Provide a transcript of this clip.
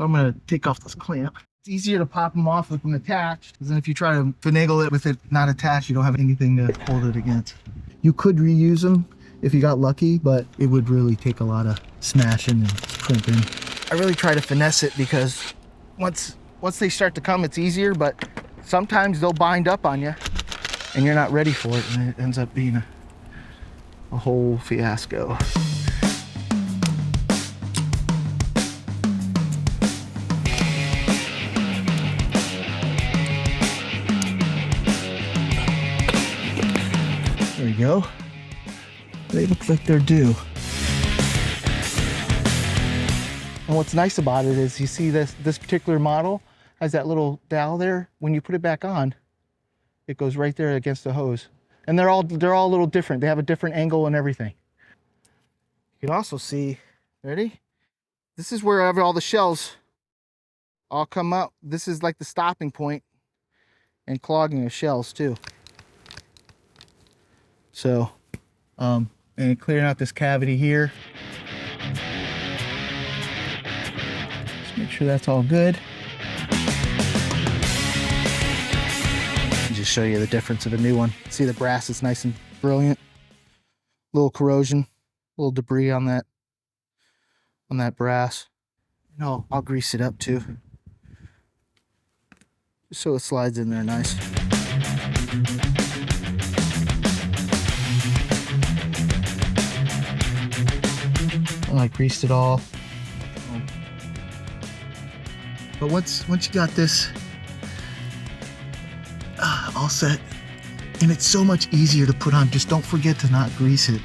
So I'm gonna take off this clamp. It's easier to pop them off with them attached, because then if you try to finagle it with it not attached, you don't have anything to hold it against. You could reuse them if you got lucky, but it would really take a lot of smashing and crimping. I really try to finesse it because once they start to come, it's easier, but sometimes they'll bind up on you and you're not ready for it, and it ends up being a whole fiasco. There we go. They look like they're due. And what's nice about it is you see this particular model has that little dowel there. When you put it back on, it goes right there against the hose. And they're all a little different. They have a different angle and everything. You can also see, ready? This is wherever all the shells all come up. This is like the stopping point and clogging of shells too. So, and clearing out this cavity here. Just make sure that's all good. Just show you the difference of a new one. See the brass is nice and brilliant. Little corrosion, little debris on that brass. And I'll grease it up too, just so it slides in there nice. I greased it all. But once you got this all set, and it's so much easier to put on, just don't forget to not grease it.